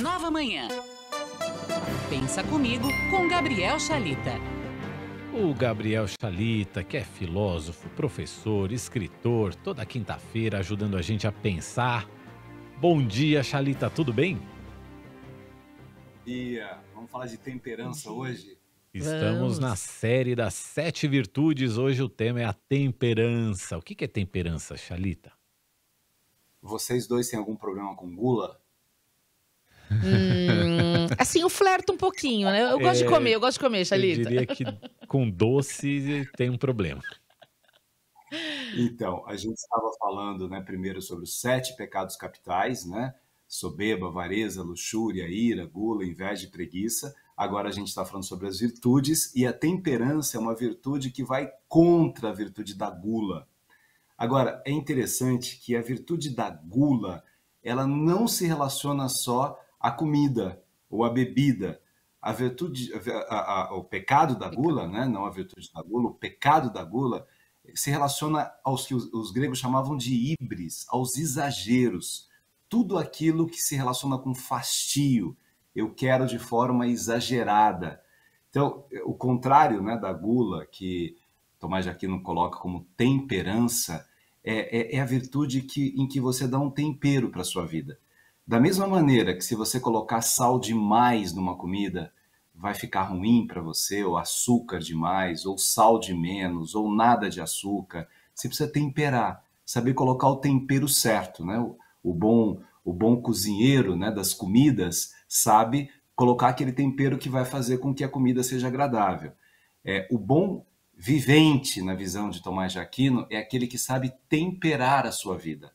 Nova Manhã. Pensa comigo com Gabriel Chalita. O Gabriel Chalita, que é filósofo, professor, escritor, toda quinta-feira ajudando a gente a pensar. Bom dia, Chalita, tudo bem? Dia. Vamos falar de temperança hoje? Estamos na série das 7 virtudes. Hoje o tema é a temperança. O que é temperança, Chalita? Vocês dois têm algum problema com gula? Assim, eu flerto um pouquinho, né? Eu gosto de comer, Eu Chalita. diria que com doce tem um problema. Então, a gente estava falando, né, primeiro sobre os 7 pecados capitais, né? Soberba, avareza, luxúria, ira, gula, inveja e preguiça. Agora a gente está falando sobre as virtudes, e a temperança é uma virtude que vai contra a virtude da gula. Agora, é interessante que a virtude da gula, ela não se relaciona só à comida ou à bebida. A virtude, o pecado da gula, né? Não a virtude da gula, o pecado da gula se relaciona aos que os gregos chamavam de híbris, aos exageros. Tudo aquilo que se relaciona com fastio, eu quero de forma exagerada. Então, o contrário, né, da gula, que Tomás de Aquino coloca como temperança, é a virtude em que você dá um tempero para a sua vida. Da mesma maneira que se você colocar sal demais numa comida, vai ficar ruim para você, ou açúcar demais, ou sal de menos, ou nada de açúcar. Você precisa temperar, saber colocar o tempero certo, né? O bom cozinheiro, né, das comidas sabe colocar aquele tempero que vai fazer com que a comida seja agradável. O bom vivente, na visão de Tomás de Aquino, é aquele que sabe temperar a sua vida.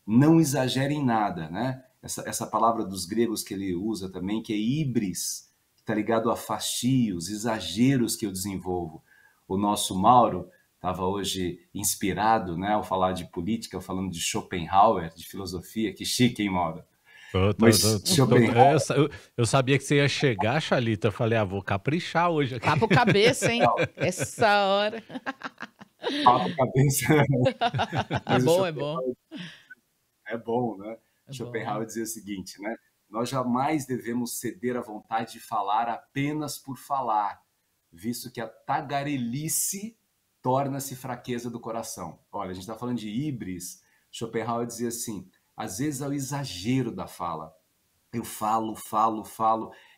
Não exagere em nada, né? Essa palavra dos gregos que ele usa também, que é híbris, que está ligado a fastios, exageros que eu desenvolvo. O nosso Mauro estava hoje inspirado, né, ao falar de política, falando de Schopenhauer, de filosofia. Que chique, hein, Mauro? Eu sabia que você ia chegar, Chalita. Eu falei, vou caprichar hoje aqui. Papo cabeça, hein? Essa hora. Papo cabeça. É bom, é bom. É bom, né? Schopenhauer dizia o seguinte, né? Nós jamais devemos ceder à vontade de falar apenas por falar, visto que a tagarelice torna-se fraqueza do coração. Olha, a gente está falando de híbris. Schopenhauer dizia assim, às vezes é o exagero da fala. Eu falo,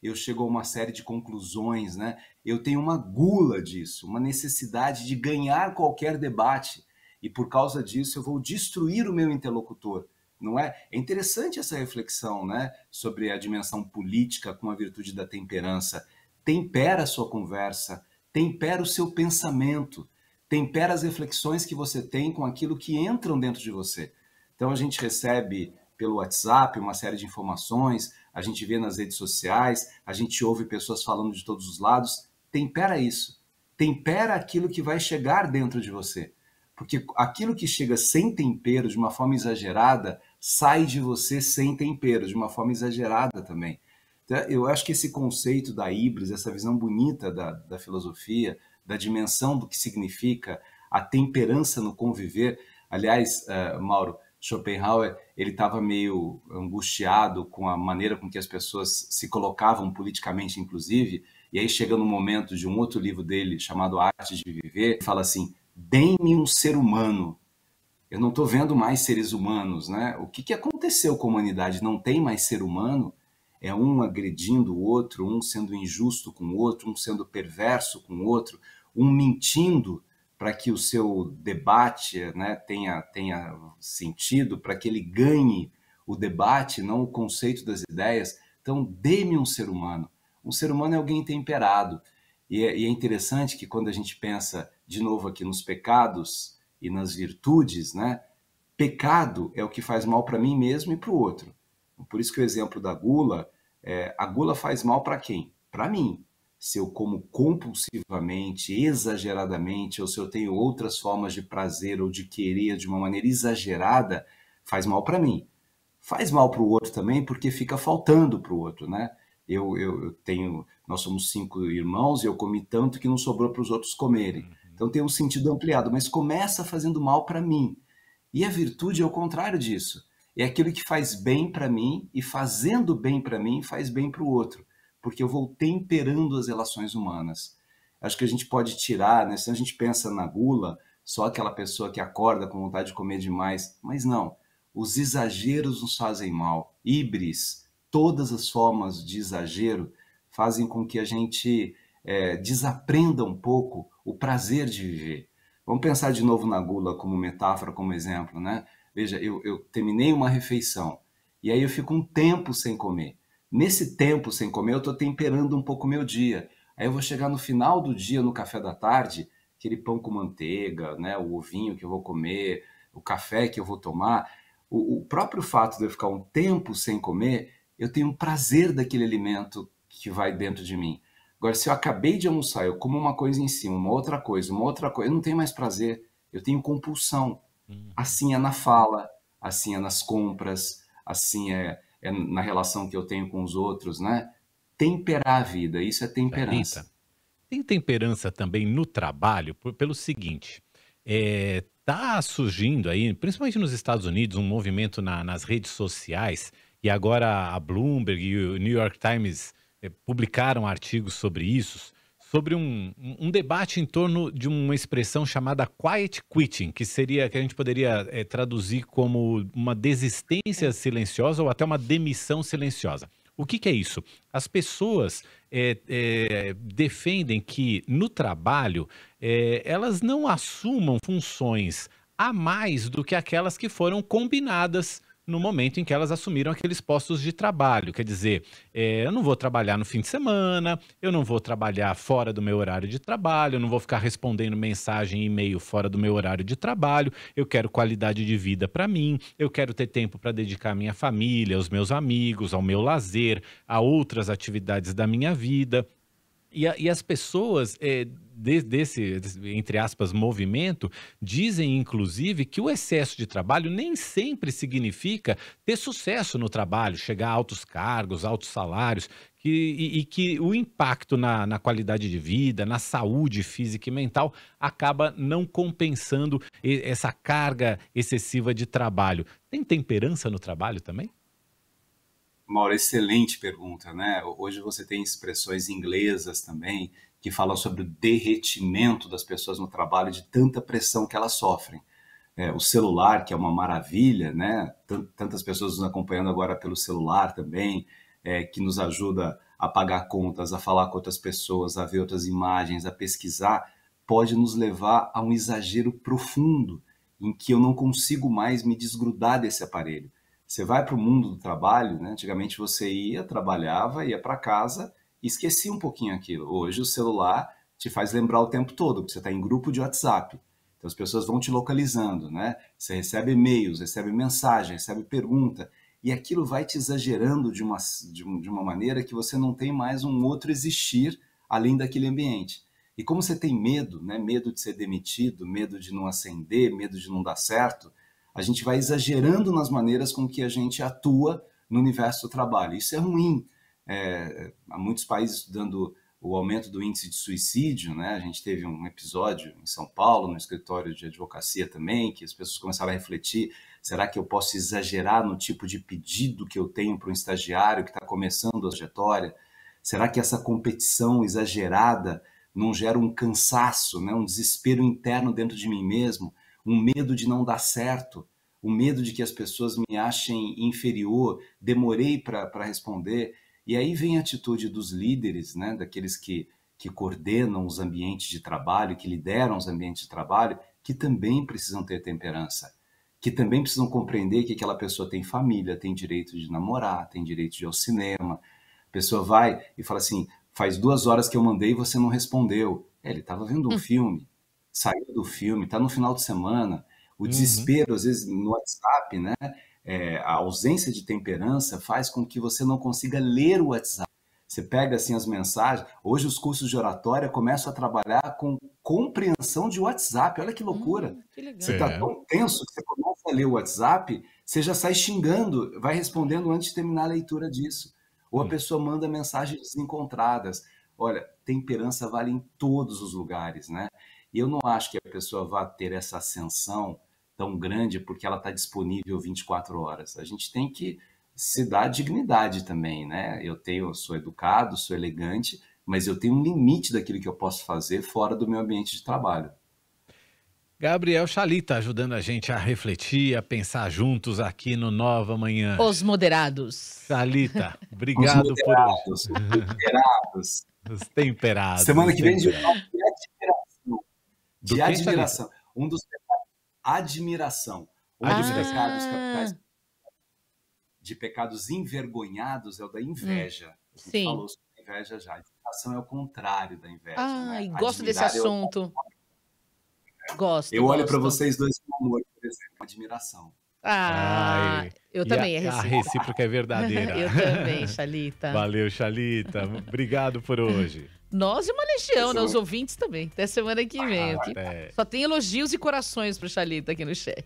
eu chego a uma série de conclusões, né? Eu tenho uma gula disso, uma necessidade de ganhar qualquer debate, e por causa disso eu vou destruir o meu interlocutor, não é? É interessante essa reflexão, né, sobre a dimensão política com a virtude da temperança. Tempera a sua conversa, tempera o seu pensamento, tempera as reflexões que você tem com aquilo que entram dentro de você. Então a gente recebe pelo WhatsApp uma série de informações, a gente vê nas redes sociais, a gente ouve pessoas falando de todos os lados. Tempera isso. Tempera aquilo que vai chegar dentro de você. Porque aquilo que chega sem tempero, de uma forma exagerada, sai de você sem tempero, de uma forma exagerada também. Então, eu acho que esse conceito da híbris, essa visão bonita da filosofia, da dimensão do que significa a temperança no conviver. Aliás, Mauro, Schopenhauer, ele estava meio angustiado com a maneira com que as pessoas se colocavam politicamente, inclusive, e aí chega no momento de um outro livro dele, chamado Arte de Viver, ele fala assim, deem-me um ser humano. Eu não estou vendo mais seres humanos, né? O que aconteceu com a humanidade? Não tem mais ser humano? É um agredindo o outro, um sendo injusto com o outro, um sendo perverso com o outro, um mentindo para que o seu debate, né, tenha sentido, para que ele ganhe o debate, não o conceito das ideias. Então, dê-me um ser humano. Um ser humano é alguém temperado. E é interessante que quando a gente pensa, de novo aqui, nos pecados e nas virtudes, né, pecado é o que faz mal para mim mesmo e para o outro. Por isso que o exemplo da gula, a gula faz mal para quem? Para mim. Se eu como compulsivamente, exageradamente, ou se eu tenho outras formas de prazer ou de querer de uma maneira exagerada, faz mal para mim. Faz mal para o outro também, porque fica faltando para o outro, né? Nós somos 5 irmãos e eu comi tanto que não sobrou para os outros comerem. Então tem um sentido ampliado, mas começa fazendo mal para mim. E a virtude é o contrário disso. é aquilo que faz bem para mim e fazendo bem para mim faz bem para o outro, porque eu vou temperando as relações humanas. Acho que a gente pode tirar, né? Se a gente pensa na gula, só aquela pessoa que acorda com vontade de comer demais, mas não, os exageros nos fazem mal. Híbris, todas as formas de exagero fazem com que a gente desaprenda um pouco o prazer de viver. Vamos pensar de novo na gula como metáfora, como exemplo, né? Veja, eu terminei uma refeição e aí eu fico um tempo sem comer. Nesse tempo sem comer, eu estou temperando um pouco o meu dia. Aí eu vou chegar no final do dia, no café da tarde, aquele pão com manteiga, né? O ovinho que eu vou comer, o café que eu vou tomar. O próprio fato de eu ficar um tempo sem comer, eu tenho um prazer daquele alimento que vai dentro de mim. Agora, se eu acabei de almoçar, eu como uma coisa em cima, uma outra coisa, eu não tenho mais prazer, eu tenho compulsão. Assim é na fala, assim é nas compras, assim é na relação que eu tenho com os outros, né? Temperar a vida, isso é Thalita, temperança. tem temperança também no trabalho pelo seguinte, tá surgindo aí, principalmente nos Estados Unidos, um movimento nas redes sociais, e agora a Bloomberg e o New York Times publicaram artigos sobre isso, sobre um debate em torno de uma expressão chamada quiet quitting, que seria, que a gente poderia traduzir como uma desistência silenciosa ou até uma demissão silenciosa. O que que é isso? As pessoas defendem que no trabalho elas não assumam funções a mais do que aquelas que foram combinadas no momento em que elas assumiram aqueles postos de trabalho. Quer dizer, eu não vou trabalhar no fim de semana, eu não vou trabalhar fora do meu horário de trabalho, eu não vou ficar respondendo mensagem e e-mail fora do meu horário de trabalho, eu quero qualidade de vida para mim, eu quero ter tempo para dedicar à minha família, aos meus amigos, ao meu lazer, a outras atividades da minha vida. E as pessoas desse, entre aspas, movimento, dizem, inclusive, que o excesso de trabalho nem sempre significa ter sucesso no trabalho, chegar a altos cargos, altos salários, e que o impacto na qualidade de vida, na saúde física e mental, acaba não compensando essa carga excessiva de trabalho. Tem temperança no trabalho também? Mauro, excelente pergunta, né? Hoje você tem expressões inglesas também que falam sobre o derretimento das pessoas no trabalho de tanta pressão que elas sofrem. O celular, que é uma maravilha, né? Tantas pessoas nos acompanhando agora pelo celular também, que nos ajuda a pagar contas, a falar com outras pessoas, a ver outras imagens, a pesquisar, pode nos levar a um exagero profundo em que eu não consigo mais me desgrudar desse aparelho. Você vai para o mundo do trabalho, né? Antigamente você ia, trabalhava, ia para casa e esquecia um pouquinho aquilo. Hoje o celular te faz lembrar o tempo todo, porque você está em grupo de WhatsApp. Então as pessoas vão te localizando, né? Você recebe e-mails, recebe mensagem, recebe pergunta, e aquilo vai te exagerando de uma maneira que você não tem mais um outro existir além daquele ambiente. E como você tem medo, né? Medo de ser demitido, medo de não ascender, medo de não dar certo, a gente vai exagerando nas maneiras com que a gente atua no universo do trabalho. Isso é ruim. Há muitos países estudando o aumento do índice de suicídio, né? A gente teve um episódio em São Paulo, no escritório de advocacia também, que as pessoas começaram a refletir, será que eu posso exagerar no tipo de pedido que eu tenho para um estagiário que está começando a trajetória? Será que essa competição exagerada não gera um cansaço, né? Um desespero interno dentro de mim mesmo? Um medo de não dar certo, um medo de que as pessoas me achem inferior, demorei para responder. E aí vem a atitude dos líderes, né, daqueles que coordenam os ambientes de trabalho, que lideram os ambientes de trabalho, que também precisam ter temperança, que também precisam compreender que aquela pessoa tem família, tem direito de namorar, tem direito de ir ao cinema. A pessoa vai e fala assim, faz 2 horas que eu mandei e você não respondeu. Ele estava vendo um filme. Saiu do filme, está no final de semana, o desespero, às vezes, no WhatsApp, né? A ausência de temperança faz com que você não consiga ler o WhatsApp. Você pega, assim, as mensagens. Hoje, os cursos de oratória começam a trabalhar com compreensão de WhatsApp. Olha que loucura. Que legal. Você está tão tenso que você começa a ler o WhatsApp, você já sai xingando, vai respondendo antes de terminar a leitura disso. Ou a pessoa manda mensagens desencontradas. Olha, temperança vale em todos os lugares, né? E eu não acho que a pessoa vá ter essa ascensão tão grande porque ela está disponível 24 horas. A gente tem que se dar dignidade também, né? Sou educado, sou elegante, mas eu tenho um limite daquilo que eu posso fazer fora do meu ambiente de trabalho. Gabriel Chalita ajudando a gente a refletir, a pensar juntos aqui no Nova Manhã. Os moderados. Chalita, obrigado por hoje. Os temperados. Os temperados. Semana que vem de temperados. admiração. Do De que, admiração. Um dos pecados, admiração. Um dos Admiração. pecados capitais de pecados envergonhados é o da inveja. A gente Sim. falou sobre a inveja já. A admiração é o contrário da inveja. Ai, né? gosto desse Admirar assunto. Gosto. Eu olho para gosto. vocês dois com amor, por exemplo, admiração. Ah, Ai, eu e também, é a recíproco. recíproca é verdadeira. Eu também, Chalita. Valeu, Chalita. Obrigado por hoje. Nós e uma legião, né? Os ouvintes também. Até semana que vem. Até. Só tem elogios e corações pro Chalita aqui no chat.